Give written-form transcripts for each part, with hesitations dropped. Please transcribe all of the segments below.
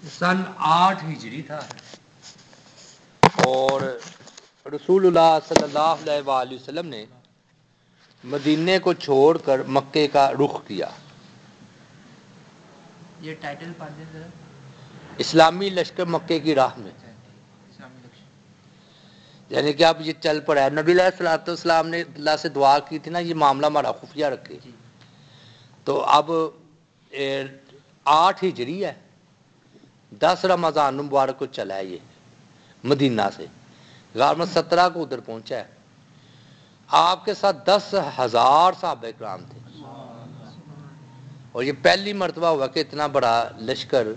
سن 8 ہجری تھا، اور رسول اللہ صلی اللہ علیہ وآلہ وسلم نے مدینے کو چھوڑ کر مکے کا رخ کیا۔ یہ ٹائٹل پڑھ دیں ذرا۔ اسلامی لشکر مکے کی راہ میں، اسلامی لشکر، یعنی کہ اب یہ چل پڑا ہے۔ نبی علیہ الصلوۃ والسلام نے اللہ سے دعا کی تھی نا، یہ معاملہ ہمارا خفیہ رکھے، تو اب 8 ہجری ہے، 10 رمضان مبارک کو چلا ہے یہ مدینہ سے، غالباً 17 کو ادھر پہنچا ہے۔ آپ کے ساتھ 10,000 صحابہ کرام تھے، اور یہ پہلی مرتبہ ہوا کہ اتنا بڑا لشکر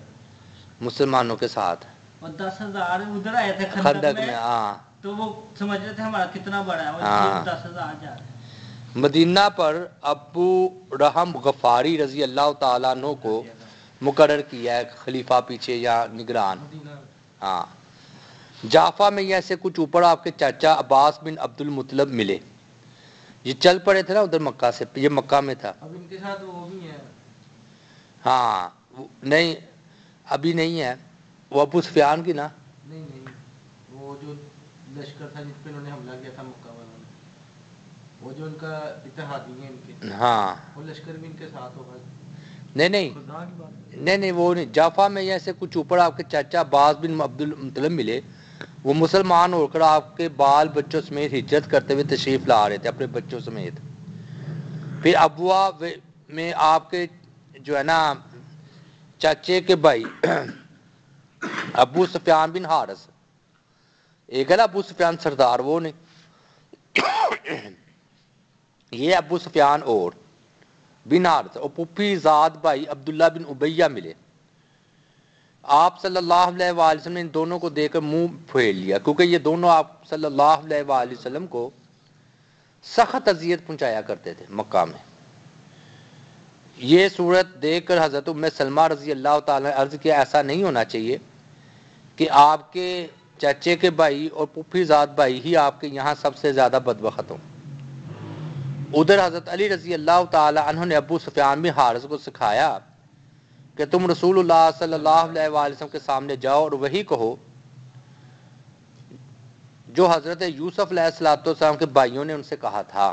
مسلمانوں کے ساتھ، اور 10,000 ادھر آئے تھے خندق میں۔ ہاں، تو وہ سمجھ رہے تھے ہمارا کتنا بڑا ہے، اور ہاں، 10,000 جا رہے ہیں۔ مدینہ پر ابو رحم غفاری رضی اللہ تعالیٰ عنہ کو مقرر کیا ہے خلیفہ پیچھے یا نگران۔ ہاں، جعفہ میں یہ سے کچھ اوپر آپ کے چاچا عباس بن عبد المطلب ملے، یہ چل پڑے تھے نا ادھر مکہ سے، یہ مکہ میں تھا۔ اب ان کے ساتھ وہ بھی ہے، ہاں نہیں ابھی نہیں ہے، وہ ابو سفیان کی نا، نہیں وہ جو لشکر تھا جس پہ انہوں نے حملہ کیا تھا مکہ والوں نے، وہ جو ان کا اتحادی ہیں ان کے، ہاں وہ لشکر بھی ان کے ساتھ ہوگا۔ نہیں وہ نہیں، جعفہ میں یہ سے کچھ اوپر آپ کے چاچا عباس بن عبد المطلب ملے، وہ مسلمان ہو کر آپ کے بال بچوں سمیت ہجرت کرتے ہوئے تشریف لا رہے تھے اپنے بچوں سمیت۔ پھر ابوا میں آپ کے جو ہے نا چاچے کے بھائی ابو سفیان بن حارث، ایک ہے نا ابو سفیان سردار، وہ نہیں، یہ ابو سفیان اور بن حارث اور پھپھی زاد بھائی عبداللہ بن ابیہ ملے۔ آپ صلی اللہ علیہ وآلہ وسلم نے ان دونوں کو دیکھ کر منہ پھیر لیا، کیونکہ یہ دونوں آپ صلی اللہ علیہ وآلہ وسلم کو سخت اذیت پہنچایا کرتے تھے مکہ میں۔ یہ صورت دیکھ کر حضرت ام سلمہ رضی اللہ تعالیٰ نے عرض کیا ایسا نہیں ہونا چاہیے کہ آپ کے چچے کے بھائی اور پھپھی زاد بھائی ہی آپ کے یہاں سب سے زیادہ بدبخت ہوں۔ ادھر حضرت علی رضی اللہ تعالی عنہ نے ابو سفیان بن حارث کو سکھایا کہ تم رسول اللہ صلی اللہ علیہ وآلہ وسلم کے سامنے جاؤ اور وہی کہو جو حضرت یوسف علیہ السلام کے بھائیوں نے ان سے کہا تھا،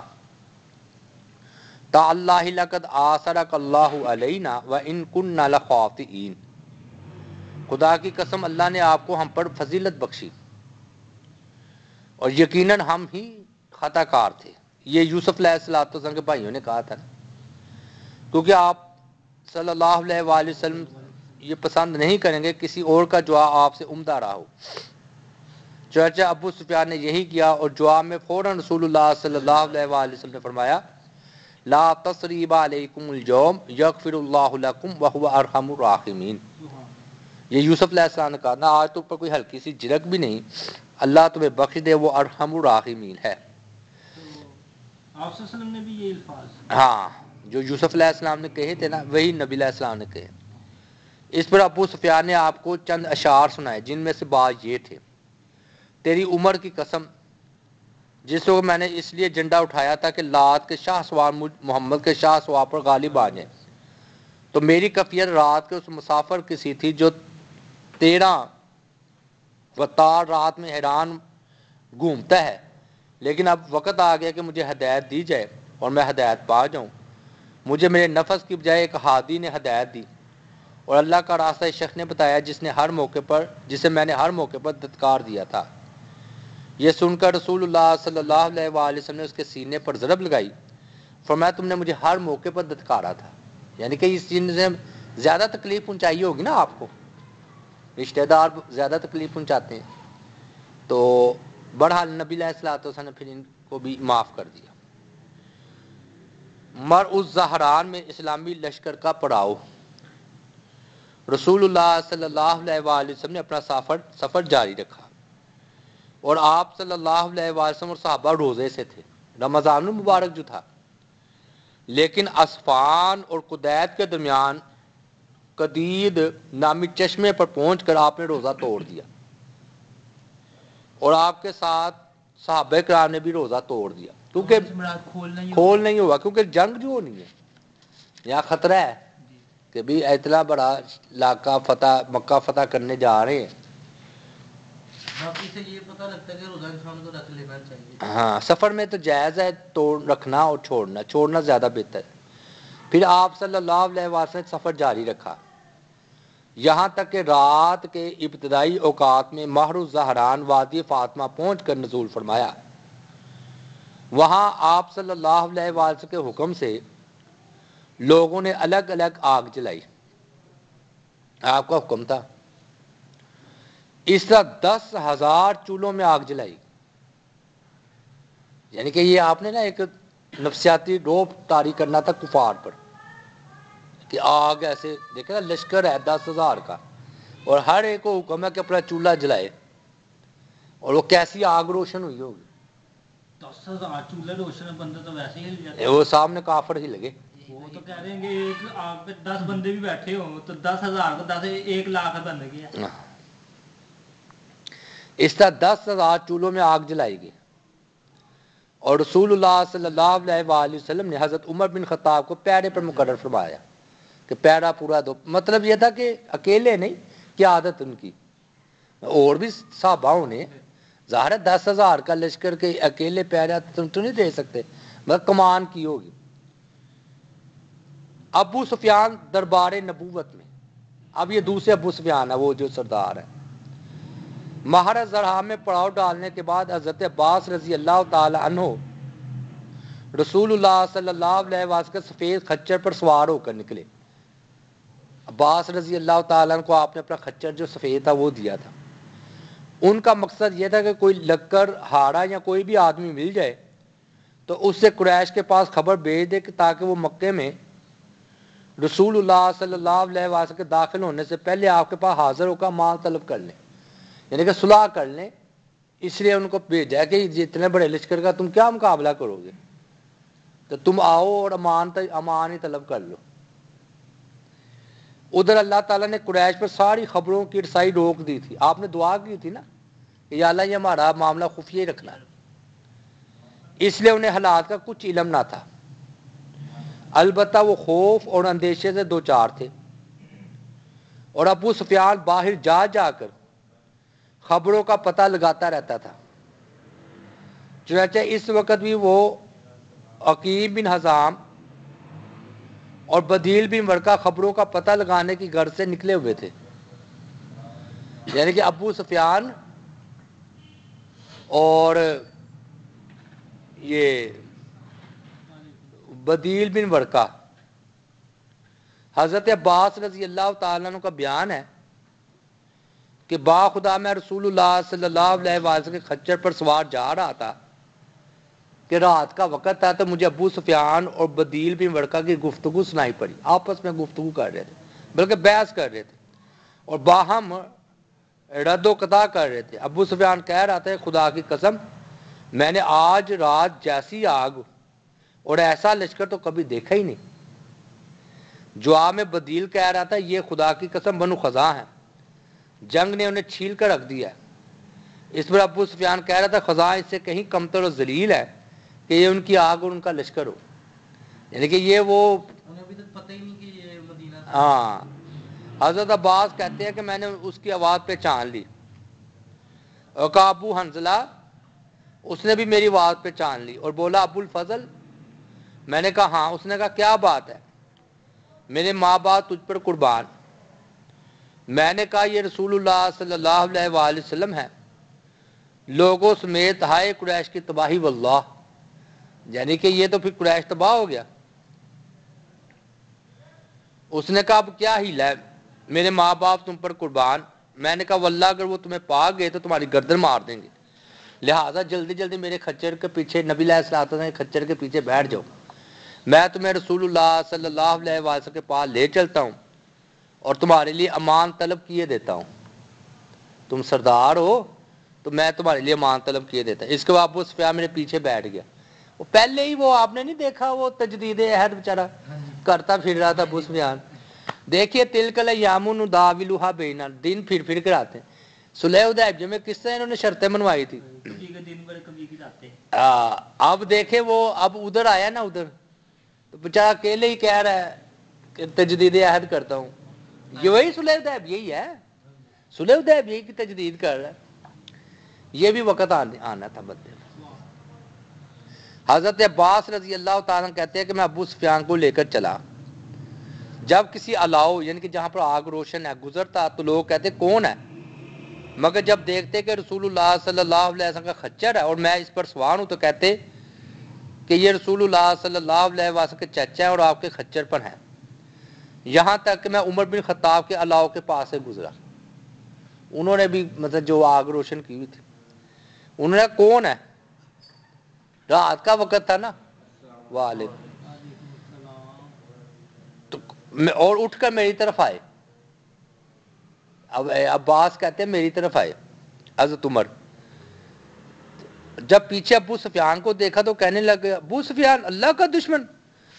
تاللہ لقد آثرک اللہ علینا وان کنا لخاطئین، خدا کی قسم اللہ نے آپ کو ہم پر فضیلت بخشی اور یقیناً ہم ہی خطا کار تھے۔ یہ یوسف علیہ السلام کے بھائیوں نے کہا تھا، کیونکہ آپ صلی اللہ علیہ وآلہ وسلم یہ پسند نہیں کریں گے کسی اور کا دعا آپ سے عمدہ رہا ہو۔ چچا ابو سفیان نے یہی کیا، اور دعا میں فوراً رسول اللہ صلی اللہ علیہ وآلہ وسلم نے فرمایا، لا تصریب علیکم اليوم یغفر اللہ لکم وہو ارحم الراحمین۔ یہ یوسف علیہ السلام نے کہا نا، آج تو پر کوئی ہلکی سی جھرک بھی نہیں، اللہ تمہیں بخش دے، وہ ارحم الراحمین ہے۔ آپ صلی اللہ علیہ وسلم نے بھی یہ الفاظ، ہاں جو یوسف علیہ السلام نے کہے تھے نا، وہی نبی علیہ السلام نے کہے۔ اس پر ابو سفیان نے آپ کو چند اشعار سنائے، جن میں سے بعض یہ تھے، تیری عمر کی قسم، جس وقت میں نے اس لیے جھنڈا اٹھایا تھا کہ لات کے شاہ سوار محمد کے شاہ سوار پر غالب آ جائیں، تو میری کفیت رات کے اس مسافر کی سی تھی جو 13 وطار رات میں حیران گھومتا ہے، لیکن اب وقت آ گیا کہ مجھے ہدایت دی جائے اور میں ہدایت پا جاؤں۔ مجھے میرے نفس کی بجائے ایک ہادی نے ہدایت دی، اور اللہ کا راستہ اس شخص نے بتایا جسے میں نے ہر موقع پر دھتکار دیا تھا۔ یہ سن کر رسول اللہ صلی اللہ علیہ وآلہ وسلم نے اس کے سینے پر ضرب لگائی، فرمایا تم نے مجھے ہر موقع پر دھتکارا تھا، یعنی کہ اس چیز سے زیادہ تکلیف پہنچائی ہوگی نا آپ کو، رشتہ دار زیادہ تکلیف پہنچاتے ہیں، تو بہرحال نبی علیہ الصلوۃ نے پھر ان کو بھی معاف کر دیا۔ مرء الزہران میں اسلامی لشکر کا پڑاؤ۔ رسول اللہ صلی اللہ علیہ وآلہ وسلم نے اپنا سفر جاری رکھا، اور آپ صلی اللہ علیہ وآلہ وسلم اور صحابہ روزے سے تھے، رمضان المبارک جو تھا، لیکن اسفان اور قدید کے درمیان قدید نامی چشمے پر پہنچ کر آپ نے روزہ توڑ دیا، اور آپ کے ساتھ صحابہ کرام نے بھی روزہ توڑ دیا، کیونکہ کھول نہیں ہوا، کیونکہ جنگ جو ہونی ہے یہاں خطرہ ہے، کہ بھی اتنا بڑا علاقہ فتح مکہ فتح کرنے جا رہے ہیں. باقی سے یہ پتہ لگتا ہے کہ روزہ انسان کو رکھ لینا چاہیے. ہاں سفر میں تو جائز ہے توڑ رکھنا اور چھوڑنا زیادہ بہتر ہے. پھر آپ صلی اللہ علیہ وسلم نے سفر جاری رکھا یہاں تک کہ رات کے ابتدائی اوقات میں مہر الزہران وادی فاطمہ پہنچ کر نزول فرمایا. وہاں آپ صلی اللہ علیہ وسلم کے حکم سے لوگوں نے الگ الگ آگ جلائی. آپ کا حکم تھا. اس طرح 10,000 چولہوں میں آگ جلائی. یعنی کہ یہ آپ نے نا ایک نفسیاتی روب طاری کرنا تھا کفار پر کہ آگ ایسے دیکھیں نا لشکر ہے 10,000 کا اور ہر ایک کو حکم ہے کہ اپنا چولہا جلائے اور وہ کیسی آگ روشن ہوئی ہوگی. 10,000 چولہے روشن بندے تو ویسے ہی ہل جاتے. وہ سامنے کافر ہی لگے. وہ تو کہہ رہے ہیں کہ ایک آگ پہ 10 بندے بھی بیٹھے ہوں تو 10,000 کو 10 1 لاکھ بن گیا. اس طرح 10,000 چولہوں میں آگ جلائی گئی اور رسول اللہ صلی اللہ علیہ وآلہ وسلم نے حضرت عمر بن خطاب کو پیرے پر مقرر فرمایا کہ پیرا پورا دو. مطلب یہ تھا کہ اکیلے نہیں کہ عادت ان کی اور بھی صحابہ نے ظاہر ہے 10,000 کا لشکر کے اکیلے پیرا تم تو نہیں دے سکتے مگر کمان کی ہوگی. ابو سفیان دربار نبوت میں اب یہ دوسرے ابو سفیان ہے وہ جو سردار ہے. مہر زرہا میں پڑاؤ ڈالنے کے بعد حضرت عباس رضی اللہ تعالی عنہ رسول اللہ صلی اللہ علیہ وسلم کے سفید خچر پر سوار ہو کر نکلے. عباس رضی اللہ تعالیٰ عنہ کو آپ نے اپنا خچر جو سفید تھا وہ دیا تھا. ان کا مقصد یہ تھا کہ کوئی لکڑ ہاڑا یا کوئی بھی آدمی مل جائے تو اس سے قریش کے پاس خبر بھیج دے کہ تاکہ وہ مکے میں رسول اللہ صلی اللہ علیہ وسلم کے داخل ہونے سے پہلے آپ کے پاس حاضر ہو کر مال طلب کر لیں یعنی کہ صلح کر لیں. اس لیے ان کو بھیجا کہ اتنے بڑے لشکر کا تم کیا مقابلہ کرو گے تو تم آؤ اور امان ہی طلب کر لو. ادھر اللہ تعالیٰ نے قریش پر ساری خبروں کی رسائی روک دی تھی. آپ نے دعا کی تھی نا کہ یا اللہ یہ ہمارا معاملہ خفیہ ہی رکھنا. اس لیے انہیں حالات کا کچھ علم نہ تھا. البتہ وہ خوف اور اندیشے سے دوچار تھے اور ابو سفیان باہر جا جا کر خبروں کا پتہ لگاتا رہتا تھا. چنانچہ اس وقت بھی وہ عقیم بن حزام اور بدیل بن ورقہ خبروں کا پتہ لگانے کی غرض سے نکلے ہوئے تھے. یعنی کہ ابو سفیان اور یہ بدیل بن ورقہ. حضرت عباس رضی اللہ تعالیٰ عنہ کا بیان ہے کہ با خدا میں رسول اللہ صلی اللہ علیہ وسلم کے خچر پر سوار جا رہا تھا کہ رات کا وقت تھا تو مجھے ابو سفیان اور بدیل بن ورقہ کی گفتگو سنائی پڑی. آپس میں گفتگو کر رہے تھے بلکہ بحث کر رہے تھے اور باہم رد و قطع کر رہے تھے. ابو سفیان کہہ رہا تھا خدا کی قسم میں نے آج رات جیسی آگ اور ایسا لشکر تو کبھی دیکھا ہی نہیں. جواب میں بدیل کہہ رہا تھا یہ خدا کی قسم بنو خزاں ہے جنگ نے انہیں چھیل کر رکھ دیا ہے. اس پر ابو سفیان کہہ رہا تھا خزاں اس سے کہیں کمتر و ذلیل ہے کہ یہ ان کی آگ اور ان کا لشکر ہو. یعنی کہ یہ وہ انہیں ابھی تک پتہ ہی نہیں کہ یہ مدینہ تھا. ہاں. حضرت عباس کہتے ہیں کہ میں نے اس کی آواز پہچان لی اور کہا ابو حنزلہ. اس نے بھی میری آواز پہچان لی اور بولا ابو الفضل. میں نے کہا ہاں. اس نے کہا کیا بات ہے. میرے ماں باپ تجھ پر قربان. میں نے کہا یہ رسول اللہ صلی اللہ علیہ وآلہ وسلم ہے. لوگوں سمیت ہائے قریش کی تباہی واللہ. یعنی کہ یہ تو پھر قریش تباہ ہو گیا. اس نے کہا اب کیا ہیلا ہے. میرے ماں باپ تم پر قربان. میں نے کہا واللہ اگر وہ تمہیں پا گئے تو تمہاری گردن مار دیں گے لہٰذا جلدی جلدی میرے خچر کے پیچھے نبی علیہ الصلوۃ والسلام کے خچر کے پیچھے بیٹھ جاؤ. میں تمہیں رسول اللہ صلی اللہ علیہ وسلم کے پاس لے چلتا ہوں اور تمہارے لیے امان طلب کیے دیتا ہوں. تم سردار ہو تو میں تمہارے لیے امان طلب کیے دیتا ہوں. اس کے بعد ابو سفیان میرے پیچھے بیٹھ گیا. وہ پہلے ہی وہ آپ نے نہیں دیکھا وہ تجدید عہد بیچارہ کرتا پھر رہا تھا ابو سفیان. دیکھیے تلکل ایام نداولھا بین الناس. دن پھر کر آتے ہیں. صلح حدیبیہ میں کس طرح انہوں نے شرطیں منوائی تھی. اب دیکھے وہ اب ادھر آیا نا ادھر تو بیچارہ اکیلے ہی کہہ رہا ہے کہ تجدید عہد کرتا ہوں. یہ وہی صلح حدیبیہ یہی ہے, صلح حدیبیہ کی تجدید کر رہا ہے. یہ بھی وقت آنا تھا بدلے. حضرت عباس رضی اللہ تعالیٰ کہتے ہیں کہ میں ابو سفیان کو لے کر چلا. جب کسی الاؤ یعنی کہ جہاں پر آگ روشن ہے گزرتا تو لوگ کہتے کون ہے, مگر جب دیکھتے کہ رسول اللہ صلی اللہ علیہ وسلم کا خچر ہے اور میں اس پر سوار ہوں تو کہتے کہ یہ رسول اللہ صلی اللہ علیہ وسلم کے چچا ہیں اور آپ کے خچر پر ہیں. یہاں تک کہ میں عمر بن خطاب کے الاؤ کے پاس سے گزرا, انہوں نے بھی مطلب جو آگ روشن کی ہوئی تھی, انہوں نے کون ہے, رات کا وقت تھا نا, وعلیکم, اور اٹھ کر میری طرف آئے. اب عباس کہتے ہیں میری طرف آئے حضرت عمر. جب پیچھے ابو سفیان کو دیکھا تو کہنے لگے ابو سفیان اللہ کا دشمن,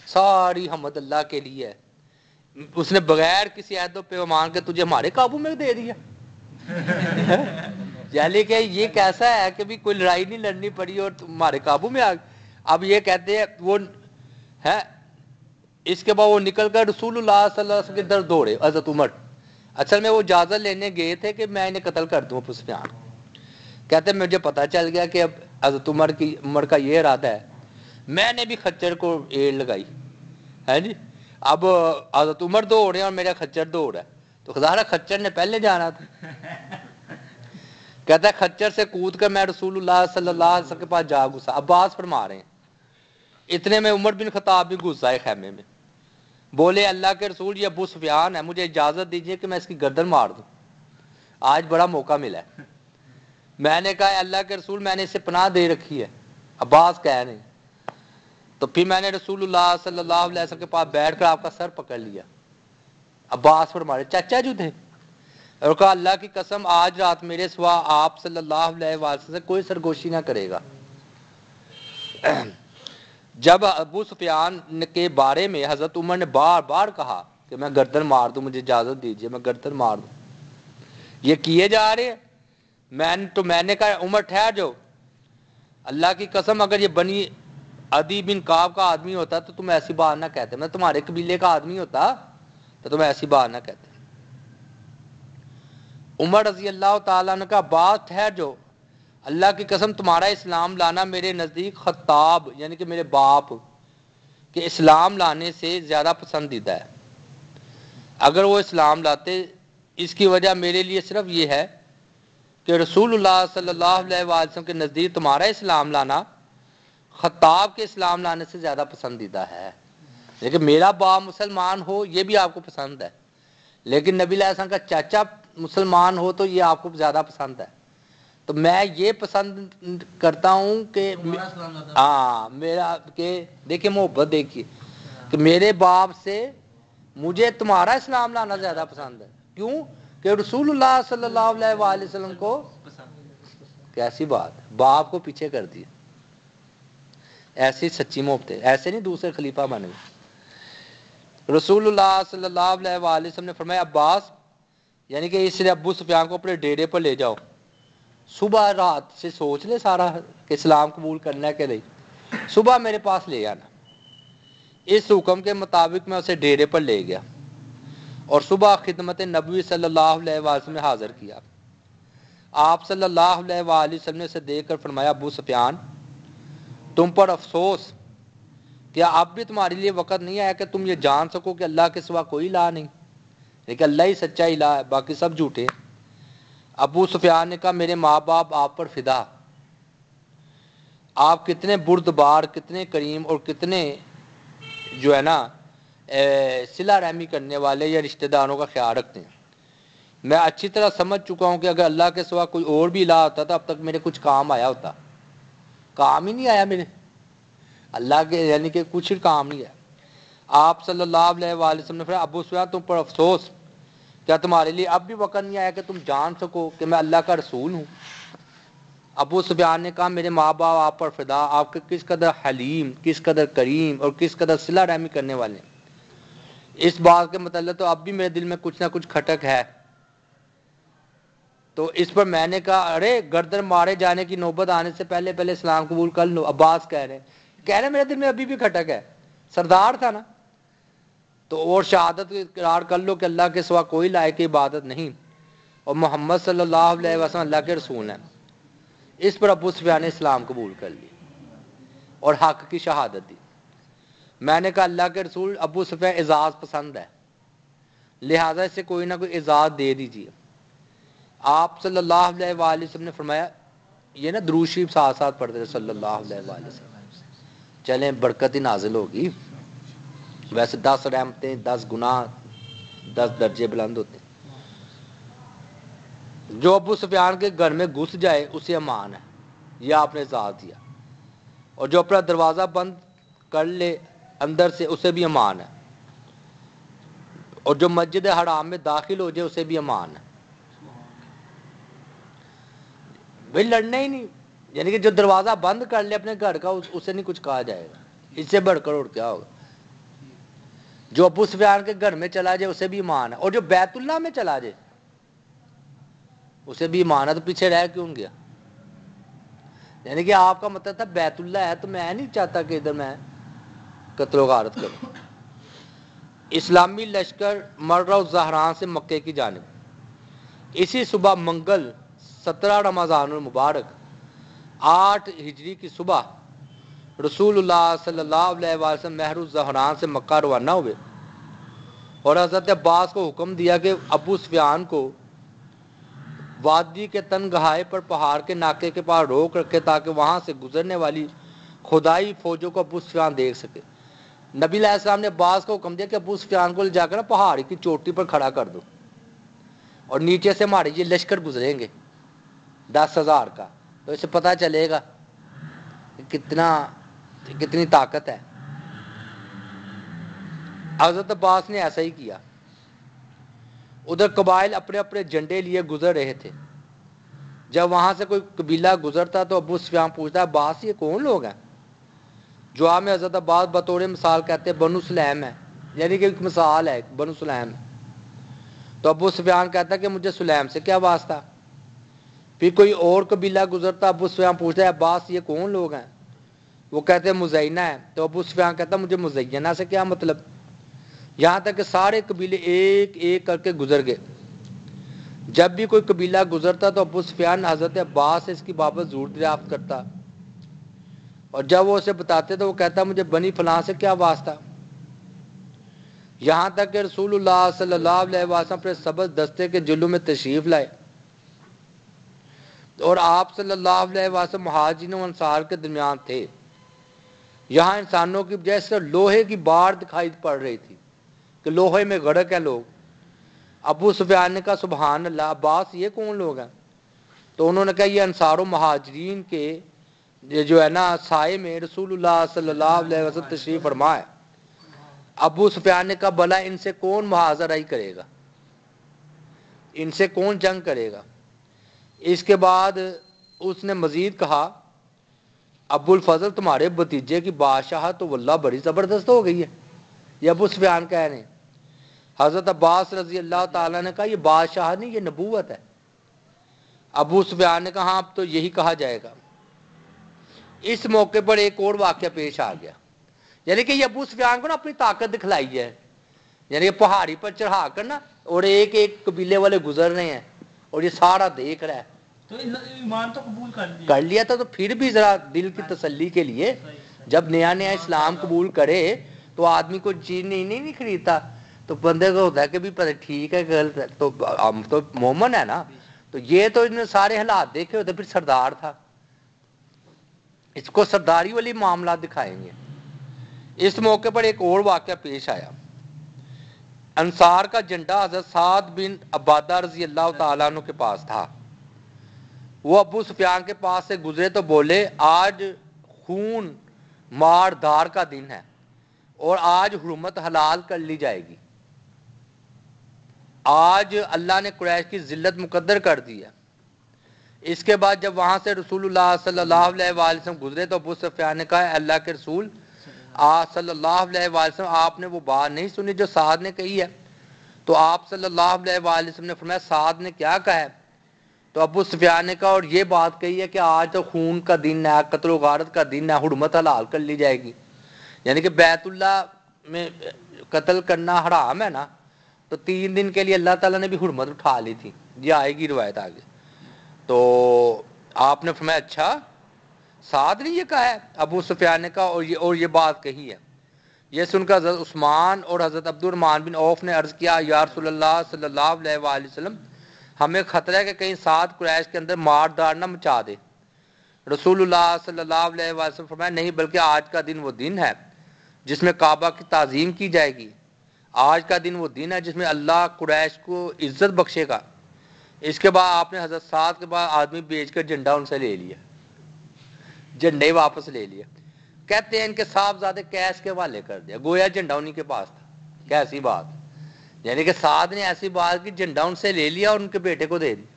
ساری حمد اللہ کے لیے ہے, اس نے بغیر کسی عہد و پیمان کے تجھے ہمارے قابو میں دے دیا. یعنی کہ یہ کیسا ہے کہ بھی کوئی لڑائی نہیں لڑنی پڑی اور تمہارے قابو میں آ. اب یہ کہتے ہیں وہ ہے, اس کے بعد وہ نکل کر رسول اللہ صلی اللہ علیہ وسلم کے در دوڑے. حضرت عمر اصل میں وہ اجازت لینے گئے تھے کہ میں انہیں قتل کر دوں. ابو سفیان کہتے ہیں مجھے پتا چل گیا کہ اب حضرت عمر کا یہ ارادہ ہے. میں نے بھی خچر کو ایڑ لگائی ہے جی. اب حضرت عمر دوڑ رہے ہیں اور میرا خچر دوڑ رہا ہے, تو خدا خچر نے پہلے جانا تھا. کہتا ہے خچر سے کود کر میں رسول اللہ صلی اللہ علیہ وسلم کے پاس جا گھسا. عباس فرما رہے ہیں اتنے میں عمر بن خطاب بھی گھس آئے خیمے میں. بولے اللہ کے رسول یہ ابو سفیان ہے, مجھے اجازت دیجیے کہ میں اس کی گردن مار دوں, آج بڑا موقع ملا ہے. میں نے کہا اللہ کے رسول میں نے اسے پناہ دے رکھی ہے. عباس کہہ رہے ہیں تو پھر میں نے رسول اللہ صلی اللہ علیہ وسلم کے پاس بیٹھ کر آپ کا سر پکڑ لیا. عباس فرما رہے چچا جو تھے, اور کہا اللہ کی قسم آج رات میرے سوا آپ صلی اللہ علیہ وسلم سے کوئی سرگوشی نہ کرے گا. جب ابو سفیان کے بارے میں حضرت عمر نے بار بار کہا کہ میں گردن مار دوں, مجھے اجازت دیجیے میں گردن مار دوں, یہ کیے جا رہے ہیں. میں نے کہا عمر ٹھہر جاؤ, اللہ کی قسم اگر یہ بنی عدی بن کعب کا آدمی ہوتا تو تم ایسی بات نہ کہتے, میں تمہارے قبیلے کا آدمی ہوتا تو تم ایسی بات نہ کہتے. عمر رضی اللہ تعالیٰ نے کہا بات ٹھہر جاؤ, اللہ کی قسم تمہارا اسلام لانا میرے نزدیک خطاب یعنی کہ میرے باپ کے اسلام لانے سے زیادہ پسندیدہ ہے. اگر وہ اسلام لاتے, اس کی وجہ میرے لیے صرف یہ ہے کہ رسول اللہ صلی اللہ علیہ وسلم کے نزدیک تمہارا اسلام لانا خطاب کے اسلام لانے سے زیادہ پسندیدہ ہے. لیکن میرا باپ مسلمان ہو یہ بھی آپ کو پسند ہے, لیکن نبی علیہ السلام کا چاچا مسلمان ہو تو یہ آپ کو زیادہ پسند ہے. تو میں یہ پسند کرتا ہوں کہ ہاں میرا کہ دیکھیں محبت دیکھیے کہ میرے باپ سے مجھے تمہارا اسلام لانا زیادہ پسند ہے. کیوں کہ رسول اللہ صلی اللہ علیہ وآلہ وسلم کو کیسی بات, باپ کو پیچھے کر دیا. ایسی سچی محبت ہے, ایسے نہیں دوسرے خلیفہ بنے. رسول اللہ صلی اللہ علیہ وآلہ وسلم نے فرمایا عباس یعنی کہ اس لیے ابو سفیان کو اپنے ڈیرے پر لے جاؤ, صبح رات سے سوچ لے سارا کہ اسلام قبول کرنا ہے کہ نہیں, صبح میرے پاس لے آنا. اس حکم کے مطابق میں اسے ڈیرے پر لے گیا اور صبح خدمت نبوی صلی اللہ علیہ وسلم نے حاضر کیا. آپ صلی اللہ علیہ وآلہ وسلم نے اسے دیکھ کر فرمایا ابو سفیان تم پر افسوس, کیا اب بھی تمہارے لیے وقت نہیں آیا کہ تم یہ جان سکو کہ اللہ کے سوا کوئی الہ نہیں, لیکن اللہ ہی سچا الہ ہے, باقی سب جھوٹے. ابو سفیان نے کہا میرے ماں باپ آپ پر فدا, آپ کتنے بردبار, کتنے کریم اور کتنے جو ہے نا صلہ رحمی کرنے والے یا رشتہ داروں کا خیال رکھتے ہیں. میں اچھی طرح سمجھ چکا ہوں کہ اگر اللہ کے سوا کوئی اور بھی الہ ہوتا تو اب تک میرے کچھ کام آیا ہوتا, کام ہی نہیں آیا میرے, اللہ کے یعنی کہ کچھ کام نہیں ہے. آپ صلی اللہ علیہ وآلہ وسلم نے فرمایا ابو سفیان تم پر افسوس, کیا تمہارے لیے اب بھی وقت نہیں آیا کہ تم جان سکو کہ میں اللہ کا رسول ہوں. ابو سفیان نے کہا میرے ماں باپ آپ پر فدا, آپ کے کس قدر حلیم, کس قدر کریم اور کس قدر صلہ رحمی کرنے والے ہیں. اس بات کے متعلق تو اب بھی میرے دل میں کچھ نہ کچھ کھٹک ہے. تو اس پر میں نے کہا ارے گردن مارے جانے کی نوبت آنے سے پہلے پہلے اسلام قبول کر لو. عباس کہہ رہے میرے دل میں ابھی بھی کھٹک ہے, سردار تھا نا. تو اور شہادت اقرار کر لو کہ اللہ کے سوا کوئی لائق عبادت نہیں اور محمد صلی اللہ علیہ وسلم اللہ کے رسول ہیں. اس پر ابو سفیان نے اسلام قبول کر لی اور حق کی شہادت دی. میں نے کہا اللہ کے رسول ابو سفیان اعزاز پسند ہے, لہذا اسے کوئی نہ کوئی اعزاز دے دیجیے. آپ صلی اللہ علیہ وآلہ وسلم نے فرمایا, یہ نا درود شریف ساتھ ساتھ پڑھتے تھے صلی اللہ علیہ وآلہ وسلم, چلیں برکت ہی نازل ہوگی. ویسے 10 رحمتیں 10 گناہ 10 درجے بلند ہوتے ہیں. جو ابو سفیان کے گھر میں گھس جائے اسے امان ہے, یہ آپ نے اعزاز دیا. اور جو اپنا دروازہ بند کر لے اندر سے اسے بھی امان ہے. اور جو مسجد حرام میں داخل ہو جائے اسے بھی امان ہے. بھائی لڑنا ہی نہیں, یعنی کہ جو دروازہ بند کر لے اپنے گھر کا اسے نہیں کچھ کہا جائے گا. اس سے بڑھ کر اور کیا ہوگا. جو ابو سفیان کے گھر میں چلا جائے اسے بھی امان ہے. اور جو بیت اللہ میں چلا جائے اسے بھی امان ہے. تو پیچھے رہ کیوں گیا؟ یعنی کہ آپ کا مطلب تھا بیت اللہ ہے تو میں نہیں چاہتا کہ ادھر میں قتل و غارت کروں. اسلامی لشکر مرہ الزہران سے مکے کی جانب. اسی صبح منگل 17 رمضان المبارک 8 ہجری کی صبح رسول اللہ صلی اللہ علیہ وسلم مہر الزہران سے مکہ روانہ ہوئے اور حضرت عباس کو حکم دیا کہ ابو سفیان کو وادی کے تنگہائے پر پہاڑ کے ناکے کے پاس روک رکھے تاکہ وہاں سے گزرنے والی خدائی فوجوں کو ابو سفیان دیکھ سکے. نبی علیہ السلام نے عباس کو حکم دیا کہ ابو سفیان کو لے جا کر پہاڑ کی چوٹی پر کھڑا کر دو اور نیچے سے ہمارے یہ لشکر گزریں گے 10,000 کا, تو اسے پتہ چلے گا کتنی طاقت ہے. حضرت عباس نے ایسا ہی کیا. ادھر قبائل اپنے اپنے جھنڈے لیے گزر رہے تھے. جب وہاں سے کوئی قبیلہ گزرتا تو ابو سفیان پوچھتا ہے عباس یہ کون لوگ ہیں؟ جواب میں حضرت عباس بطور مثال کہتے ہیں بنو سلیم ہے, یعنی کہ ایک مثال ہے بنو سلیم. تو ابو سفیان کہتا ہے کہ مجھے سلیم سے کیا واسطہ. پھر کوئی اور قبیلہ گزرتا, ابو سفیان پوچھتا ہے عباس یہ کون لوگ ہیں؟ وہ کہتے ہیں مزینہ ہے. تو ابو سفیان کہتا ہے مجھے مزینہ سے کیا مطلب. یہاں تک کہ سارے قبیلے ایک ایک کر کے گزر گئے. جب بھی کوئی قبیلہ گزرتا تو ابو سفیان حضرت عباس سے اس کی بابت ضرور دریافت کرتا, اور جب وہ اسے بتاتے تو وہ کہتا مجھے بنی فلاں سے کیا واسطہ. یہاں تک کہ رسول اللہ صلی اللہ علیہ وسلم پر سبز دستے کے جلو میں تشریف لائے اور آپ صلی اللہ علیہ وسلم مہاجرین و انصار کے درمیان تھے. یہاں انسانوں کی جیسے لوہے کی بار دکھائی پڑ رہی تھی کہ لوہے میں غرق ہے لوگ. ابو سفیان نے کہا سبحان اللہ, عباس یہ کون لوگ ہیں؟ تو انہوں نے کہا یہ انصار و مہاجرین کے جو ہے نا سائے میں رسول اللہ صلی اللہ علیہ وسلم تشریف فرما ہے. ابو سفیان نے کہا بھلا ان سے کون محاذرائی کرے گا, ان سے کون جنگ کرے گا. اس کے بعد اس نے مزید کہا ابو الفضل تمہارے بھتیجے کی بادشاہت تو واللہ بڑی زبردست ہو گئی ہے. یہ ابو سفیان کہہ رہے ہیں. حضرت عباس رضی اللہ تعالیٰ نے کہا یہ بادشاہ نہیں یہ نبوت ہے. ابو سفیان نے کہا ہاں اب تو یہی کہا جائے گا. اس موقع پر ایک اور واقعہ پیش آ گیا, یعنی کہ یہ ابو سفیان کو نا اپنی طاقت دکھلائی ہے. یعنی کہ پہاڑی پر چڑھا کر نا اور ایک ایک قبیلے والے گزر رہے ہیں اور یہ سارا دیکھ رہا ہے. تو ایمان تو قبول کر لیا تھا, تو پھر بھی ذرا دل کی تسلی کے لیے جب نیا نیا اسلام قبول کرے تو آدمی کو چیز نہیں خریدتا, تو بندے کو ہوتا ہے کہ بھی پتہ ٹھیک ہے غلط ہے, تو ہم تو مومن ہے نا. تو یہ تو انہوں نے سارے حالات دیکھے ہوتے, پھر سردار تھا, اس کو سرداری والی معاملات دکھائیں گے. اس موقع پر ایک اور واقعہ پیش آیا. انصار کا جھنڈا حضرت سعد بن عبادہ رضی اللہ تعالیٰ عنہ کے پاس تھا. وہ ابو سفیان کے پاس سے گزرے تو بولے آج خون مار دھار کا دن ہے اور آج حرمت حلال کر لی جائے گی. آج اللہ نے قریش کی ذلت مقدر کر دی ہے. اس کے بعد جب وہاں سے رسول اللہ صلی اللہ علیہ وآلہ وسلم گزرے تو ابو سفیان نے کہا اللہ کے رسول صلی اللہ علیہ وآلہ وسلم آپ نے وہ بات نہیں سنی جو سعد نے کہی ہے؟ تو آپ صلی اللہ علیہ وآلہ وسلم نے فرمایا سعد نے کیا کہا ہے؟ تو ابو سفیان نے کہا اور یہ بات کہی ہے کہ آج تو خون کا دن ہے, قتل و غارت کا دن ہے, حرمت حلال کر لی جائے گی. یعنی کہ بیت اللہ میں قتل کرنا حرام ہے نا، تو 3 دن کے لیے اللہ تعالیٰ نے بھی حرمت اٹھا لی تھی، یہ آئے گی روایت آگے. تو آپ نے فرمایا اچھا سعد نے یہ کہا ہے، ابو سفیان نے کہا اور یہ بات کہی ہے. یہ سن کر حضرت عثمان اور حضرت عبد الرحمن بن عوف نے عرض کیا یا رسول اللہ صلی اللہ علیہ وآلہ وسلم، ہمیں خطرہ ہے کہ کہیں سعد قریش کے اندر مار دار نہ مچا دے. رسول اللہ صلی اللہ علیہ وآلہ وسلم فرمایا نہیں، بلکہ آج کا دن وہ دن ہے جس میں کعبہ کی تعظیم کی جائے گی. آج کا دن وہ دن ہے جس میں اللہ قریش کو عزت بخشے گا. اس کے بعد آپ نے حضرت سعد کے بعد آدمی بیچ کر جھنڈا ان سے لے لیا، جھنڈے واپس لے لیا. کہتے ہیں ان کے صاحبزادے کیس کے حوالے کر دیا، گویا جھنڈا انہی کے پاس تھا. کیسی بات، یعنی کہ سعد نے ایسی بات کی جھنڈا ان سے لے لیا اور ان کے بیٹے کو دے دیا.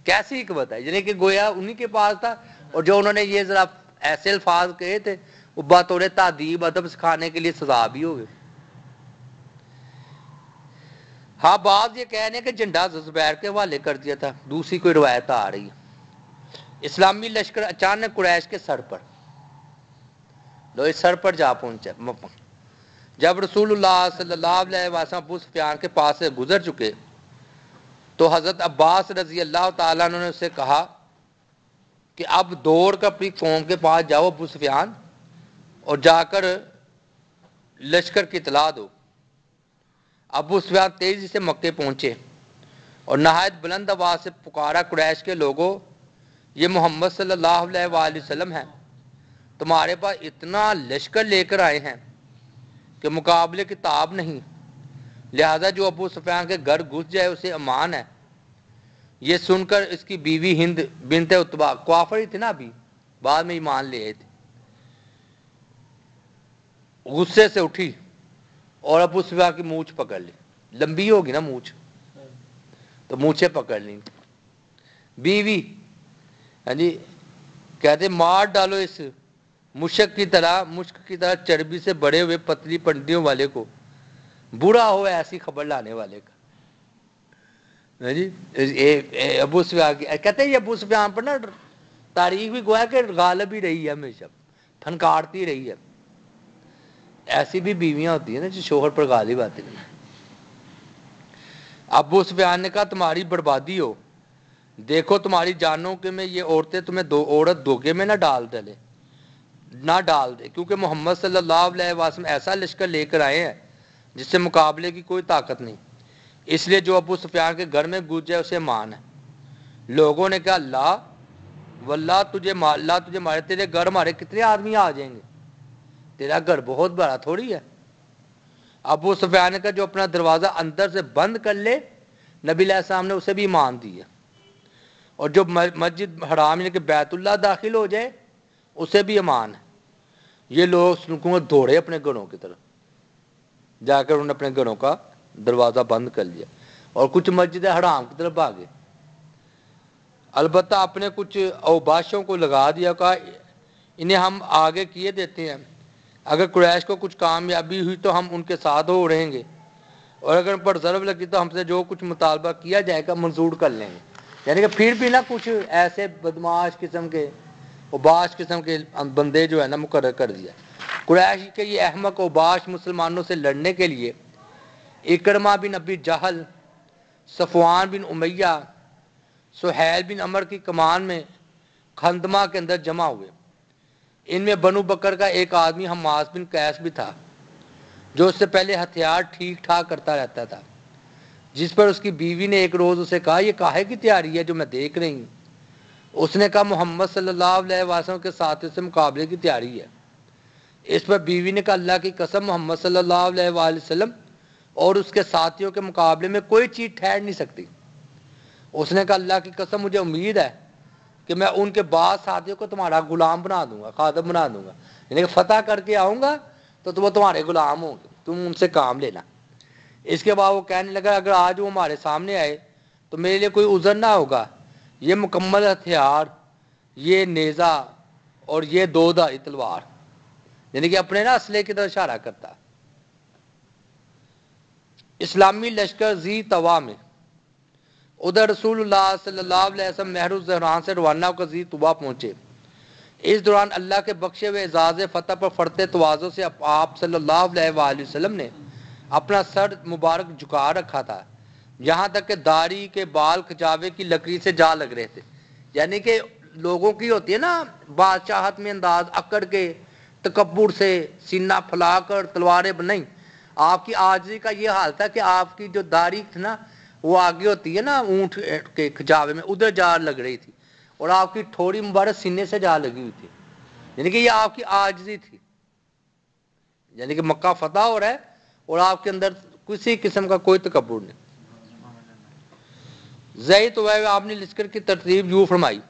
کیسی حکمت ہے، یعنی کہ گویا انہی کے پاس تھا. اور جو انہوں نے یہ ذرا ایسے الفاظ کہے تھے وہ بطور تعدیب ادب سکھانے کے لیے سزا بھی ہو گئی. ہاں بعض یہ کہنے کہ جھنڈا زبیر کے حوالے کر دیا تھا، دوسری کوئی روایت آ رہی ہے. اسلامی لشکر اچانک قریش کے سر پر اس سر پر جا پہنچا. جب رسول اللہ صلی اللہ علیہ وسلم ابو سفیان کے پاس سے گزر چکے تو حضرت عباس رضی اللہ تعالیٰ عنہ نے اسے کہا کہ اب دوڑ کر اپنی قوم کے پاس جاؤ ابو سفیان اور جا کر لشکر کی اطلاع دو. ابو سفیان تیزی سے مکے پہنچے اور نہایت بلند آواز سے پکارا قریش کے لوگوں، یہ محمد صلی اللہ علیہ وآلہ وسلم ہیں، تمہارے پاس اتنا لشکر لے کر آئے ہیں کہ مقابلے کی تاب نہیں، لہذا جو ابو سفیان کے گھر گھس جائے اسے امان ہے. یہ سن کر اس کی بیوی ہند بنت عتبہ، کوافری تھی نا ابھی، بعد میں ایمان لے آئے تھے، غصے سے اٹھی اور ابو سفیان کی مونچھ پکڑ لی. لمبی ہوگی نا مونچھ تو مونچھیں پکڑ لی. بیوی ہاں جی کہتے مار ڈالو اس مشک کی طرح چربی سے بڑے ہوئے پتلی پنڈیوں والے کو، برا ہو ایسی خبر لانے والے کا. جی ابو سفیان کی کہتے ہیں یہ ابو سفیان پر نا تاریخ بھی گویا کہ غالب ہی رہی ہے، ہمیشہ پھنکارتی رہی ہے. ایسی بھی بیویاں ہوتی ہیں نا جو شوہر پر غالب آتی ہیں. ابو سفیان نے کہا تمہاری بربادی ہو، دیکھو تمہاری جانوں کے میں یہ عورتیں تمہیں عورت دھوکے میں نہ ڈال دے، کیونکہ محمد صلی اللہ علیہ وسلم ایسا لشکر لے کر آئے ہیں جس سے مقابلے کی کوئی طاقت نہیں، اس لیے جو ابو سفیان کے گھر میں گھس جائے اسے مان ہے. لوگوں نے کہا اللہ واللہ تجھے مارے، تیرے گھر ہمارے کتنے آدمی آ جائیں گے، تیرا گھر بہت بڑا تھوڑی ہے. ابو سفیان نے کہا جو اپنا دروازہ اندر سے بند کر لے، نبی علیہ السلام نے اسے بھی ایمان دیا، اور جو مسجد حرام یعنی کہ بیت اللہ داخل ہو جائے اسے بھی امان ہے. یہ لوگ حکومت دوڑے اپنے گھروں کی طرف، جا کر انہوں نے اپنے گھروں کا دروازہ بند کر لیا اور کچھ مسجد حرام کی طرف بھاگے. البتہ اپنے کچھ اوباشوں کو لگا دیا، کہا انہیں ہم آگے کیے دیتے ہیں، اگر قریش کو کچھ کامیابی ہوئی تو ہم ان کے ساتھ ہو رہیں گے، اور اگر ان پر ضرب لگی تو ہم سے جو کچھ مطالبہ کیا جائے گا منظور کر لیں گے. یعنی کہ پھر بھی نہ کچھ ایسے بدماش قسم کے اوباش قسم کے بندے جو ہے نا مقرر کر دیا. قریش کے یہ احمق اوباش مسلمانوں سے لڑنے کے لیے اکرمہ بن ابی جہل، صفوان بن امیہ، سہیل بن عمر کی کمان میں خندمہ کے اندر جمع ہوئے. ان میں بنو بکر کا ایک آدمی حماس بن قیس بھی تھا جو اس سے پہلے ہتھیار ٹھیک ٹھاک کرتا رہتا تھا، جس پر اس کی بیوی نے ایک روز اسے کہا یہ کاہے کی تیاری ہے جو میں دیکھ رہی ہوں. اس نے کہا محمد صلی اللہ علیہ وسلم کے ساتھ سے مقابلے کی تیاری ہے. اس پر بیوی نے کہا اللہ کی قسم محمد صلی اللہ علیہ وآلہ وسلم اور اس کے ساتھیوں کے مقابلے میں کوئی چیز ٹھہر نہیں سکتی. اس نے کہا اللہ کی قسم مجھے امید ہے کہ میں ان کے بعض ساتھیوں کو تمہارا غلام بنا دوں گا، خادم بنا دوں گا، یعنی کہ فتح کر کے آؤں گا تو وہ تمہارے غلام ہوں گے، تم ان سے کام لینا. اس کے بعد وہ کہنے لگا اگر آج وہ ہمارے سامنے آئے تو میرے لیے کوئی عذر نہ ہوگا، یہ مکمل ہتھیار، یہ نیزہ اور یہ 2 دھاری تلوار، یعنی کہ اپنے نا اسلحے کی طرف اشارہ کرتا. اسلامی لشکر ذی طوا میں، ادھر رسول اللہ صلی اللہ علیہ وسلم نہر الزہران سے روانہ ہو کر ذی طوا پہنچے. اس دوران اللہ کے بخشے ہوئے اعزاز فتح پر فرتے تواضع سے آپ صلی اللہ علیہ وآلہ وسلم نے اپنا سر مبارک جھکا رکھا تھا، یہاں تک کہ داڑھی کے بال کھجاوے کی لکڑی سے جا لگ رہے تھے. یعنی کہ لوگوں کی ہوتی ہے نا بادشاہت میں انداز، اکڑ کے تکبر سے سینہ پھلا کر تلواریں نہیں، آپ کی عاجزی کا یہ حال تھا کہ آپ کی جو داڑھی تھی نا وہ آگے ہوتی ہے نا اونٹ کے کھجاوے میں، ادھر جا لگ رہی تھی، اور آپ کی ٹھوڑی مبارک سینے سے جا لگی ہوئی تھی. یعنی کہ یہ آپ کی عاجزی تھی. یعنی کہ مکہ فتح ہو رہا ہے اور آپ کے اندر کسی قسم کا کوئی تکبر نہیں. زید تو آپ نے لشکر کی ترتیب یوں فرمائی: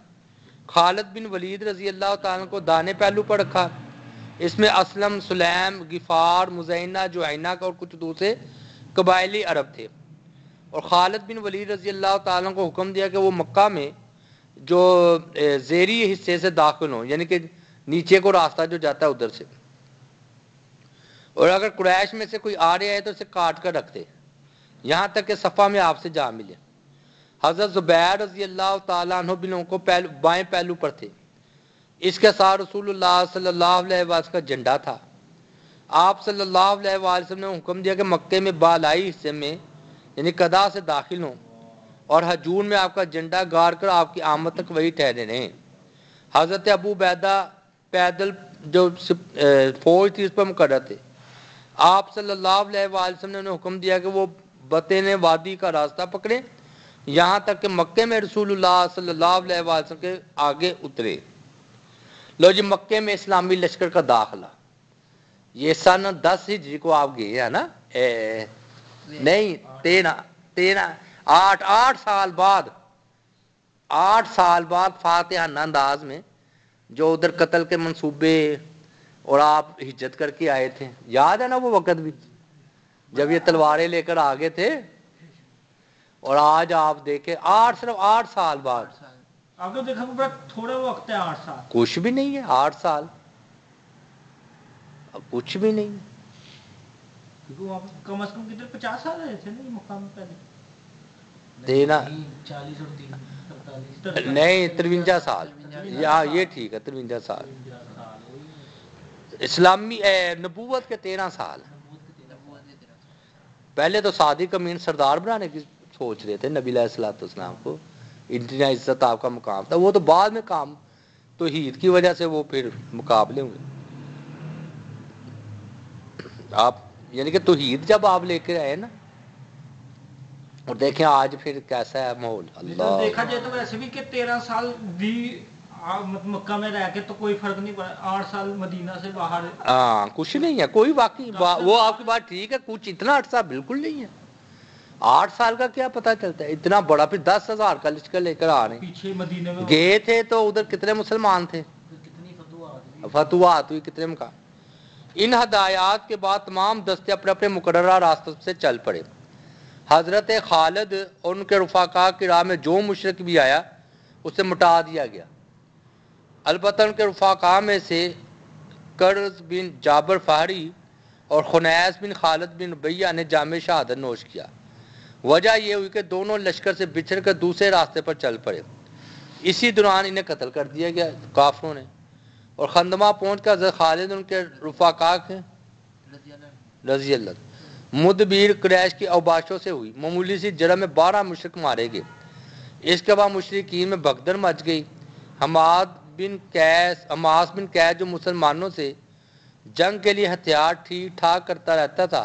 خالد بن ولید رضی اللہ تعالیٰ کو دانے پہلو پر رکھا، اس میں اسلم، سلیم، غفار، مزینہ، جوہینہ کا اور کچھ دوسرے قبائلی عرب تھے. اور خالد بن ولید رضی اللہ تعالیٰ کو حکم دیا کہ وہ مکہ میں جو زیری حصے سے داخل ہوں، یعنی کہ نیچے کو راستہ جو جاتا ہے ادھر سے، اور اگر قریش میں سے کوئی آ رہا ہے تو اسے کاٹ کر رکھتے یہاں تک کہ صفا میں آپ سے جا ملے. حضرت زبیر رضی اللہ تعالیٰ عنہ بن کو بائیں پہلو پر تھے، اس کے ساتھ رسول اللہ صلی اللہ علیہ وسلم کا جھنڈا تھا. آپ صلی اللہ علیہ وسلم نے حکم دیا کہ مکے میں بالائی حصے میں یعنی قدا سے داخل ہوں اور ہجون میں آپ کا جھنڈا گاڑ کر آپ کی آمد تک وہی ٹھہرے رہیں. حضرت ابو عبیدہ پیدل جو فوج تھی اس پر مقرر تھے. آپ صلی اللہ علیہ وسلم نے انہیں حکم دیا کہ وہ بطین وادی کا راستہ پکڑیں یہاں تک کہ مکے میں رسول اللہ صلی اللہ علیہ وسلم کے آگے اترے. لو جی، مکے میں اسلامی لشکر کا داخلہ یہ سن 10 ہجری کو آپ گئے ہیں نا، نہیں 8 سال بعد 8 سال بعد فاتحانہ انداز میں جو ادھر قتل کے منصوبے اور آپ ہجرت کر کے آئے تھے. یاد ہے نا وہ وقت بھی جب یہ تلواریں لے کر آگے تھے، اور آج آپ دیکھیں صرف 8 سال بعد. آپ نے دیکھا کہ تھوڑا وقت ہے 8 سال، کچھ بھی نہیں ہے 8 سال، کچھ بھی نہیں. کیونکہ وہاں کم از کم کتنے 50 سال رہے تھے نا یہ مقام پہلے. دینا 40 اور 43 نہیں 53 سال، یہ ٹھیک ہے 53 سال. اسلامی نبوت کے 13 سال. پہلے تو صادق امین سردار بنانے کی سوچ رہے تھے نبی علیہ الصلوۃ والسلام کو، اتنا عزت آپ کا مقام تھا. وہ تو بعد میں کام توحید کی وجہ سے وہ پھر مقابلے ہوئے. آپ یعنی کہ توحید جب آپ لے کے آئے نا، اور دیکھیں آج پھر کیسا ہے ماحول. اللہ دیکھا جائے تو ویسے بھی کہ 13 سال بھی مکہ میں رہ کے تو کوئی فرق نہیں پڑا. 8 سال مدینہ سے باہر، ہاں کچھ نہیں ہے کوئی واقعی وہ آپ کی بات ٹھیک ہے، کچھ اتنا عرصہ بالکل نہیں ہے. 8 سال کا کیا پتہ چلتا ہے اتنا بڑا. پھر 10,000 کا لشکر لے کر آ رہے ہیں. پیچھے مدینے میں گئے تھے تو ادھر کتنے مسلمان تھے، فتوحات ہوئی کتنے مقام. ان ہدایات کے بعد تمام دستے اپنے اپنے مقررہ راستوں سے چل پڑے. حضرت خالد اور ان کے رفقا کی راہ میں جو مشرک بھی آیا اسے مٹا دیا گیا. البتہ ان کے رفقا میں سے قرظ بن جابر فہری اور خنیس بن خالد بن ربیعہ نے جامع شہادت نوش کیا. وجہ یہ ہوئی کہ دونوں لشکر سے بچھڑ کر دوسرے راستے پر چل پڑے. اسی دوران انہیں قتل کر دیا گیا کافروں نے. اور خندمہ پہنچ کر حضرت خالد ان کے رفقا کے رضی اللہ مدبیر قریش کی اوباشوں سے ہوئی. معمولی سی جرح میں 12 مشرک مارے گئے. اس کے بعد مشرکین میں بھگدڑ مچ گئی. حماس بن قیس جو مسلمانوں سے جنگ کے لیے ہتھیار ٹھیک ٹھاک کرتا رہتا تھا،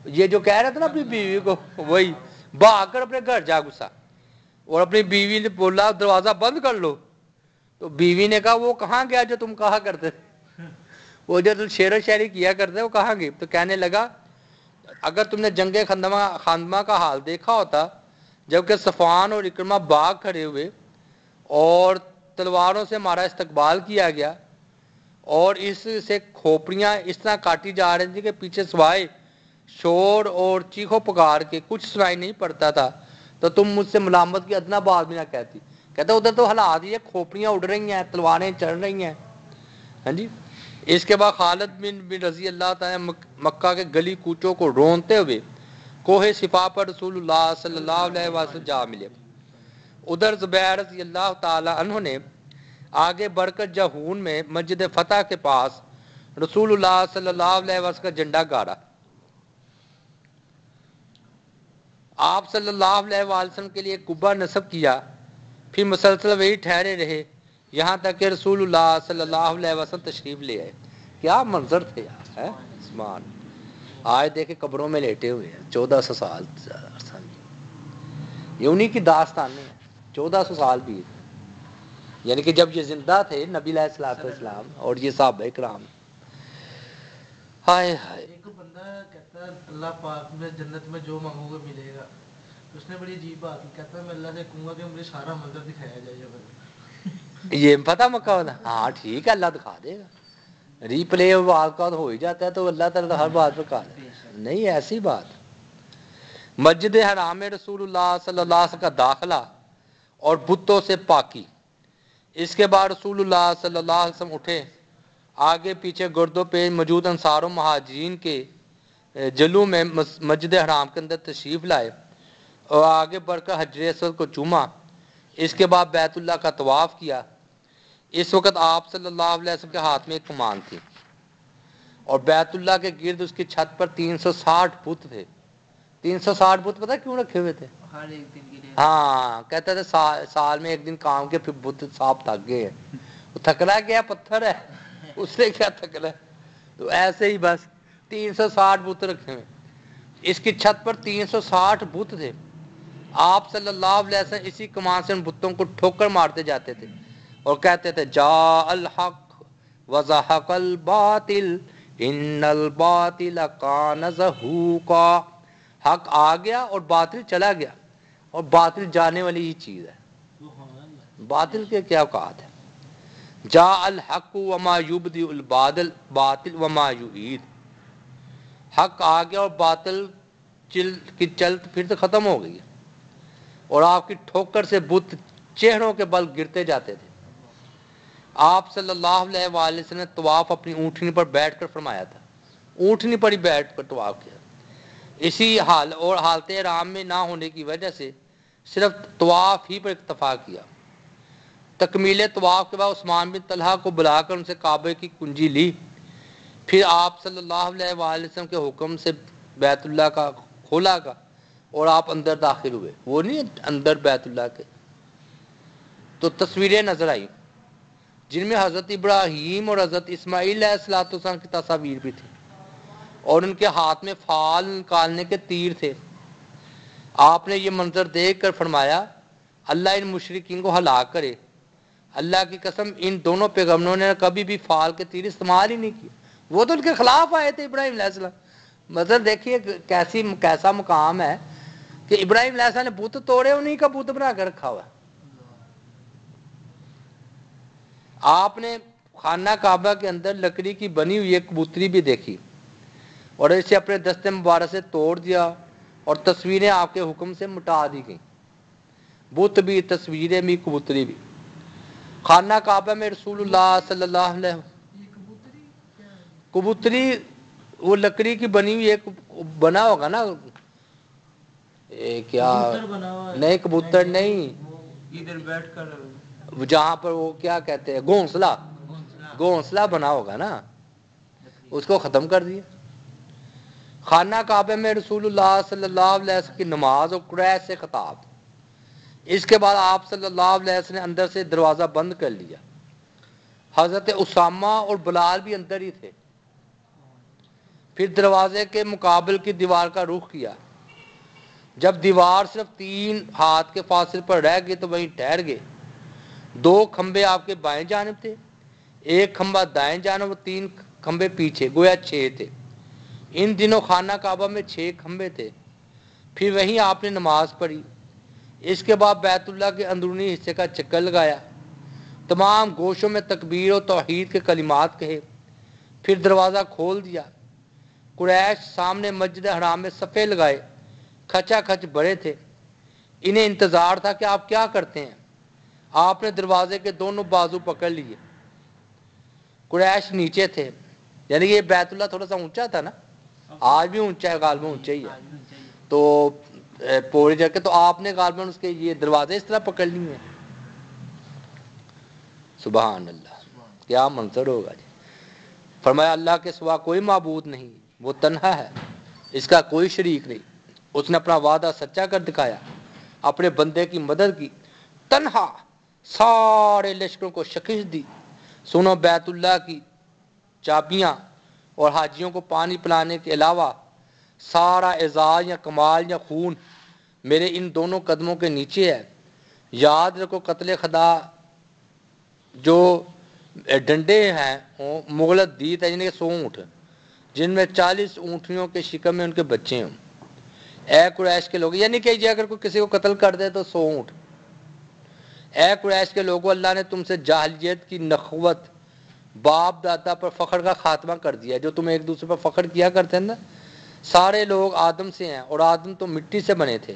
یہ جو کہہ رہا تھا نا اپنی بیوی کو، وہی بھاگ کر اپنے گھر جا گھسا اور اپنی بیوی نے بولا دروازہ بند کر لو. تو بیوی نے کہا وہ کہاں گیا جو تم کہا کرتے تھے، وہ جو تم شعر و شاعری کیا کرتے وہ کہاں گئی. تو کہنے لگا اگر تم نے جنگ خندمہ کا حال دیکھا ہوتا جبکہ صفوان اور اکرمہ باغ کھڑے ہوئے اور تلواروں سے ہمارا استقبال کیا گیا اور اس سے کھوپڑیاں اس طرح کاٹی جا رہی تھیں کہ پیچھے سوائے شور اور چیخو پکار کے کچھ سنائی نہیں پڑتا تھا، تو تم مجھ سے ملامت کی ادنا بات بھی نہ کہتی. کہتا ادھر تو حالات یہ کھوپڑیاں اڑ رہی ہیں، تلواریں چڑھ رہی ہیں. ہاں جی. اس کے بعد خالد بن رضی اللہ تعالیٰ مکہ کے گلی کوچوں کو رونتے ہوئے کوہ صفا پر رسول اللہ صلی اللہ علیہ وسلم جا ملے. ادھر زبیر رضی اللہ تعالی عنہ نے آگے بڑھ کر جہون میں مسجد فتح کے پاس رسول اللہ صلی اللہ علیہ وسلم کا جھنڈا گاڑا۔ آپ صلی اللہ علیہ وسلم کے لیے ایک قبہ نصب کیا، پھر مسلسل وہی ٹھہرے رہے یہاں تک کہ رسول اللہ صلی اللہ علیہ وسلم تشریف لے آئے۔ کیا منظر تھے یار، ہے عثمان، آج دیکھے قبروں میں لیٹے ہوئے ہیں 1400 سال، یہ انہی کی داستانیں ہیں، 1400 سال بھی، یعنی کہ جب یہ زندہ تھے نبی علیہ الصلوۃ والسلام اور یہ صحابہ کرام۔ ہائے ہائے، ایک بندہ کہتا ہے اللہ پاک میں جنت میں جو مانگو گے ملے گا، اس نے بڑی عجیب بات کی، کہتا ہے میں اللہ سے کہوں گا کہ مجھے سارا منظر دکھایا جائے جب یہ پتہ مکہ والا، ہاں ٹھیک ہے اللہ دکھا دے گا، ری پلے بات کا ہو ہی جاتا ہے تو اللہ تعالیٰ ہر بات پر قادر ہے، نہیں ایسی بات۔ مسجد حرام میں رسول اللہ صلی اللہ علیہ وسلم کا داخلہ اور بتوں سے پاکی۔ اس کے بعد رسول اللہ صلی اللہ علیہ وسلم اٹھے، آگے پیچھے گردوں پہ موجود انصار و مہاجرین کے جلو میں مسجد حرام کے اندر تشریف لائے اور آگے بڑھ کر حجر اسود کو چوما۔ اس کے بعد بیت اللہ کا طواف کیا۔ اس وقت آپ صلی اللہ علیہ وسلم کے ہاتھ میں ایک کمان تھی اور بیت اللہ کے گرد اس کی چھت پر 360 بت تھے۔ 360 بت پتہ کیوں رکھے ہوئے تھے؟ ہر ایک دن کے لیے، ہاں کہتے تھے سال میں ایک دن کام کے پھر بت صاحب تھک گئے ہیں، وہ تھکنا کیا پتھر ہے، اس سے کیا تھکنا ہے، تو ایسے ہی بس 360 بت رکھے ہوئے۔ اس کی چھت پر 360 بت تھے۔ آپ صلی اللہ علیہ وسلم اسی کمان سے ان بتوں کو ٹھوکر مارتے جاتے تھے اور کہتے تھے جا الحق وزحق الباطل ان الباطل کان زہوقا، حق آ گیا اور باطل چلا گیا، اور باطل جانے والی ہی چیز ہے، باطل کے کیا اوقات ہے۔ جا الحق وما یبدئ الباطل باطل وما یعید، حق آ گیا اور باطل کی چلت پھر تو ختم ہو گئی ہے، اور آپ کی ٹھوکر سے بت چہروں کے بل گرتے جاتے تھے۔ آپ صلی اللہ علیہ وآلہ وسلم نے طواف اپنی اونٹنی پر بیٹھ کر فرمایا تھا، اونٹنی پر ہی بیٹھ کر طواف کیا۔ اسی حال اور حالت احرام میں نہ ہونے کی وجہ سے صرف طواف ہی پر اکتفا کیا۔ تکمیل طواف کے بعد عثمان بن طلحہ کو بلا کر ان سے کعبے کی کنجی لی، پھر آپ صلی اللہ علیہ وآلہ وسلم کے حکم سے بیت اللہ کا کھولا گا اور آپ اندر داخل ہوئے، وہ نہیں اندر بیت اللہ کے، تو تصویریں نظر آئی جن میں حضرت ابراہیم اور حضرت اسماعیل علیہ السلام کی تصاویر بھی تھی، اور ان کے ہاتھ میں فال نکالنے کے تیر تھے۔ آپ نے یہ منظر دیکھ کر فرمایا اللہ ان مشرکین کو ہلاک کرے، اللہ کی قسم ان دونوں پیغمبروں نے کبھی بھی فال کے تیر استعمال ہی نہیں کیے، وہ تو ان کے خلاف آئے تھے ابراہیم علیہ السلام۔ منظر دیکھیے کیسا مقام ہے کہ ابراہیم علیہ السلام نے بت توڑے، انہیں کا بت بنا کر رکھا ہوا ہے۔ آپ نے خانہ کعبہ کے اندر لکڑی کی بنی ہوئی ایک کبوتری بھی دیکھی اور اسے اپنے دستے مبارک سے توڑ دیا اور تصویریں آپ کے حکم سے مٹا دی گئیں، بت بھی، تصویریں بھی، کبوتری بھی۔ خانہ کعبہ میں رسول اللہ صلی اللہ علیہ وسلم، کبوتری وہ لکڑی کی بنی ہوئی ایک بنا ہوگا نا، کیا نہیں کبوتر نہیں، ادھر بیٹھ کر جہاں پر وہ کیا کہتے ہیں گھونسلہ بنا ہوگا نا، اس کو ختم کر دیا۔ خانہ کعبہ میں رسول اللہ صلی اللہ علیہ وسلم کی نماز اور قریش سے خطاب۔ اس کے بعد آپ صلی اللہ علیہ وسلم نے اندر سے دروازہ بند کر لیا۔ حضرت اسامہ اور بلال بھی اندر ہی تھے۔ پھر دروازے کے مقابل کی دیوار کا رخ کیا۔ جب دیوار صرف 3 ہاتھ کے فاصلے پر رہ گئی تو وہیں ٹھہر گئے۔ 2 کھمبے آپ کے بائیں جانب تھے، 1 کھمبا دائیں جانب اور 3 کھمبے پیچھے، گویا 6 تھے۔ ان دنوں خانہ کعبہ میں 6 کھمبے تھے۔ پھر وہیں آپ نے نماز پڑھی۔ اس کے بعد بیت اللہ کے اندرونی حصے کا چکر لگایا، تمام گوشوں میں تکبیر و توحید کے کلمات کہے، پھر دروازہ کھول دیا۔ قریش سامنے مسجد حرام میں صفے لگائے کھچا کھچ بڑے تھے، انہیں انتظار تھا کہ آپ کیا کرتے ہیں۔ آپ نے دروازے کے دونوں بازو پکڑ لیے۔ قریش نیچے تھے، یعنی یہ بیت اللہ تھوڑا سا اونچا تھا نا، آج بھی اونچا ہے، غالباً اونچا ہی ہے، تو پوری جگہ، تو آپ نے غالباً اس کے یہ دروازے اس طرح پکڑ لیے ہیں۔ سبحان اللہ، کیا منظر ہوگا جی. فرمایا اللہ کے سوا کوئی معبود نہیں، وہ تنہا ہے، اس کا کوئی شریک نہیں. اس نے اپنا وعدہ سچا کر دکھایا، اپنے بندے کی مدد کی، تنہا سارے لشکروں کو شکست دی. سنو، بیت اللہ کی چابیاں اور حاجیوں کو پانی پلانے کے علاوہ سارا اعزاز یا کمال یا خون میرے ان دونوں قدموں کے نیچے ہے. یاد رکھو قتل خدا جو ڈنڈے ہیں وہ مغلط دیت ہے، یعنی کہ 100 اونٹ جن میں 40 اونٹنیوں کے شکم میں ان کے بچے ہوں. اے قریش کے لوگ، یعنی کہ یہ اگر کوئی کسی کو قتل کر دے تو 100 اونٹ. اے قریش کے لوگوں، اللہ نے تم سے جاہلیت کی نخوت، باپ دادا پر فخر کا خاتمہ کر دیا. جو تم ایک دوسرے پر فخر کیا کرتے ہیں نا، سارے لوگ آدم سے ہیں اور آدم تو مٹی سے بنے تھے،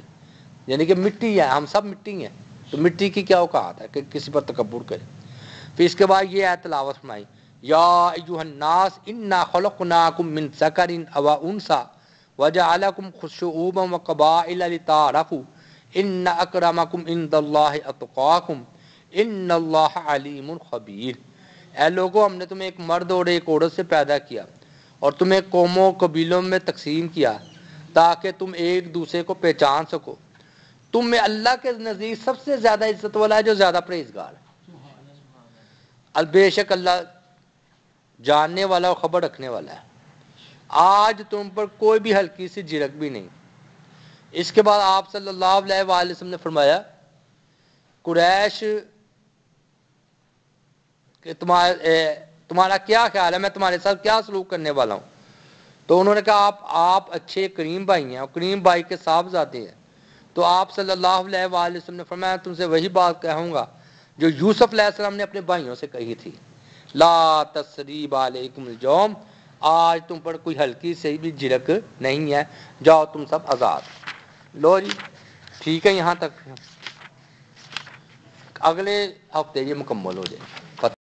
یعنی کہ مٹی ہے، ہم سب مٹی ہیں. تو مٹی کی کیا اوقات ہے کہ کسی پر تکبر کرے. پھر اس کے بعد یہ آیت تلاوت فرمائی، یا ایھا الناس انا خلقناکم من ذکر و انثی وجعلکم شعوبا وقبائل لتعارفوا ان اکرمکم عند اللہ اتقاکم ان اللہ علیم خبیر. اے لوگو، ہم نے تمہیں ایک مرد اور ایک عورت سے پیدا کیا اور تمہیں قوموں و قبیلوں میں تقسیم کیا تاکہ تم ایک دوسرے کو پہچان سکو. تم میں اللہ کے نزدیک سب سے زیادہ عزت والا ہے جو زیادہ پرہیزگار ہے. بے شک اللہ جاننے والا اور خبر رکھنے والا ہے. آج تم پر کوئی بھی ہلکی سی جھڑک بھی نہیں. اس کے بعد آپ صلی اللہ علیہ وآلہ وسلم نے فرمایا، قریش کہ تمہارا کیا خیال ہے، میں تمہارے ساتھ کیا سلوک کرنے والا ہوں. تو انہوں نے کہا آپ اچھے کریم بھائی ہیں اور کریم بھائی کے صاحبزادے ہیں. تو آپ صلی اللہ علیہ وآلہ وسلم نے فرمایا، تم سے وہی بات کہوں گا جو یوسف علیہ السلام نے اپنے بھائیوں سے کہی تھی، لا تثریب علیکم اليوم، آج تم پر کوئی ہلکی سے بھی جھڑک نہیں ہے، جاؤ تم سب آزاد. لو جی ٹھیک ہے، یہاں تک. اگلے ہفتے یہ مکمل ہو جائے.